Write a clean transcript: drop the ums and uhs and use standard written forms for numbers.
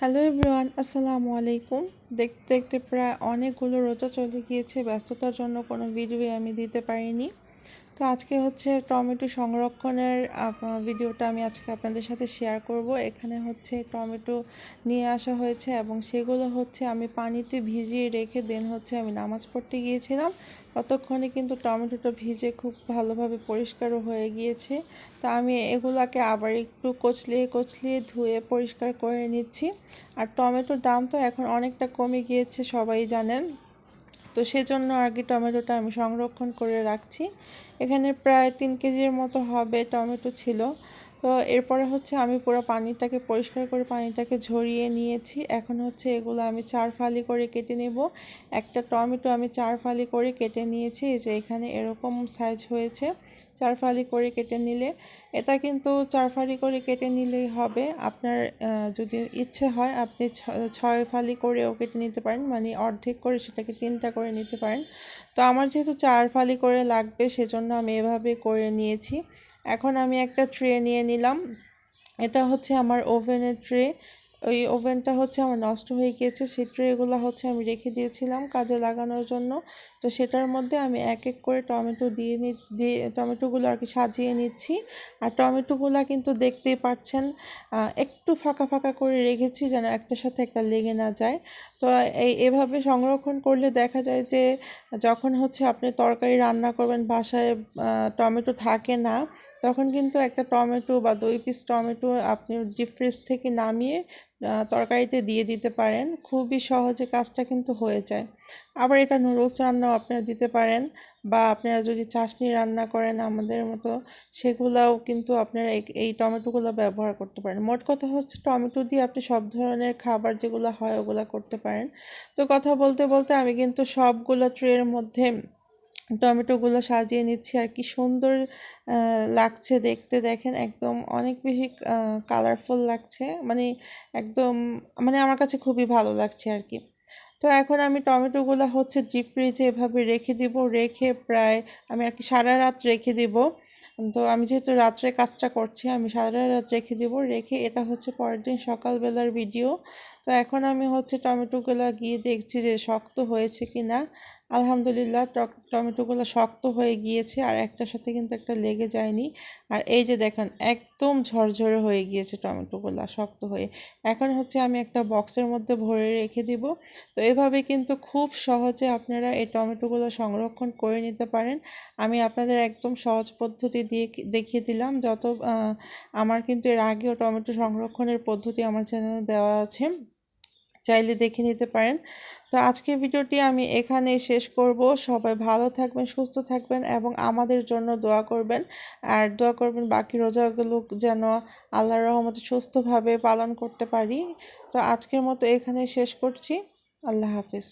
Hello everyone, আসসালামু আলাইকুম। দেখতে দেখতে প্রায় অনেকগুলো রোজা চলে গিয়েছে। ব্যস্ততার জন্য কোনো ভিডিও আমি দিতে পারিনি। তো আজকে হচ্ছে টমেটো সংরক্ষণের ভিডিওটা আমি আজকে আপনাদের সাথে শেয়ার করব। এখানে হচ্ছে টমেটো নিয়ে আসা হয়েছে এবং সেগুলো হচ্ছে আমি পানিতে ভিজিয়ে রেখে দেন হচ্ছে আমি নামাজ পড়তে গিয়েছিলাম। ততক্ষণে কিন্তু টমেটোটা ভিজে খুব ভালোভাবে পরিষ্কারও হয়ে গিয়েছে। তো আমি এগুলাকে আবার একটু কচলিয়ে কচলিয়ে ধুয়ে পরিষ্কার করে নিচ্ছি। আর টমেটোর দাম তো এখন অনেকটা কমে গিয়েছে, সবাই জানেন। তো সেজন্য আর কি টমেটোটা আমি সংরক্ষণ করে রাখছি। এখানে প্রায় 3 কেজির মতো হবে টমেটো ছিল। তো এরপরে হচ্ছে আমি পুরো পানিটাকে পরিষ্কার করে পানিটাকে ঝরিয়ে নিয়েছি। এখন হচ্ছে এগুলো আমি 4 ফালি করে কেটে নেব। একটা টমেটো আমি 4 ফালি করে কেটে নিয়েছি। এই যে এখানে এরকম সাইজ হয়েছে। 4 ফালি করে কেটে নিলে এটা কিন্তু 4 ফালি করে কেটে নিলেই হবে। আপনার যদি ইচ্ছে হয় আপনি 6 ফালি করেও কেটে নিতে পারেন, মানে অর্ধেক করে সেটাকে 3টা করে নিতে পারেন। তো আমার যেহেতু 4 ফালি করে লাগবে সেজন্য আমি এভাবে করে নিয়েছি। এখন আমি একটা ট্রে নিয়ে নিলাম। এটা হচ্ছে আমার ওভেনের ট্রে। ওই ওভেনটা হচ্ছে আমার নষ্ট হয়ে গিয়েছে, সেই ট্রেগুলো হচ্ছে আমি রেখে দিয়েছিলাম কাজে লাগানোর জন্য। তো সেটার মধ্যে আমি এক এক করে টমেটো দিয়ে টমেটোগুলো আর কি সাজিয়ে নিচ্ছি। আর টমেটোগুলো কিন্তু দেখতেই পাচ্ছেন একটু ফাঁকা ফাঁকা করে রেখেছি যেন একটার সাথে একটা লেগে না যায়। তো এভাবে সংরক্ষণ করলে দেখা যায় যে যখন হচ্ছে আপনি তরকারি রান্না করবেন বাসায় টমেটো থাকে না, তখন কিন্তু একটা টমেটো বা 2 পিস টমেটো আপনি ডিপ ফ্রিজ থেকে নামিয়ে তরকারিতে দিয়ে দিতে পারেন। খুবই সহজে কাজটা কিন্তু হয়ে যায়। আবার এটা নুডলস রান্নাও আপনারা দিতে পারেন, বা আপনারা যদি চাশনি রান্না করেন আমাদের মতো, সেগুলাও কিন্তু আপনারা এই টমেটোগুলো ব্যবহার করতে পারেন। মোট কথা হচ্ছে টমেটো দিয়ে আপনি সব ধরনের খাবার যেগুলো হয় ওগুলো করতে পারেন। তো কথা বলতে বলতে আমি কিন্তু সবগুলো ট্রের মধ্যে টমেটোগুলো সাজিয়ে নিচ্ছি। আর কি সুন্দর লাগছে দেখতে, দেখেন একদম অনেক বেশি কালারফুল লাগছে, মানে একদম, মানে আমার কাছে খুবই ভালো লাগছে আর কি। তো এখন আমি টমেটোগুলো হচ্ছে ডিপ ফ্রিজে এভাবে রেখে দিব, রেখে প্রায় আমি আর কি সারা রাত রেখে দিব। তো আমি যেহেতু রাত্রে কাজটা করছি আমি সারা রাত রেখে দেব, রেখে এটা হচ্ছে পরের দিন সকালবেলার ভিডিও। তো এখন আমি হচ্ছে টমেটোগুলো গিয়ে দেখছি যে শক্ত হয়েছে কি না। আলহামদুলিল্লাহ টমেটোগুলো শক্ত হয়ে গিয়েছে, আর একটার সাথে কিন্তু একটা লেগে যায়নি। আর এই যে দেখেন একদম ঝরঝরে হয়ে গিয়েছে টমেটোগুলো শক্ত হয়ে। এখন হচ্ছে আমি একটা বক্সের মধ্যে ভরে রেখে দিব। তো এভাবে কিন্তু খুব সহজে আপনারা এই টমেটোগুলো সংরক্ষণ করে নিতে পারেন। আমি আপনাদের একদম সহজ পদ্ধতি দিয়ে দেখিয়ে দিলাম। আমার কিন্তু এর আগেও টমেটো সংরক্ষণের পদ্ধতি আমার চ্যানেলে দেওয়া আছে, চাইলে দেখে নিতে পারেন। তো আজকের ভিডিওটি আমি এখানেই শেষ করব। সবাই ভালো থাকবেন, সুস্থ থাকবেন এবং আমাদের জন্য দোয়া করবেন। আর দোয়া করবেন বাকি রোজাগুলো যেন আল্লাহর রহমতে সুস্থভাবে পালন করতে পারি। তো আজকের মতো এখানেই শেষ করছি। আল্লাহ হাফিজ।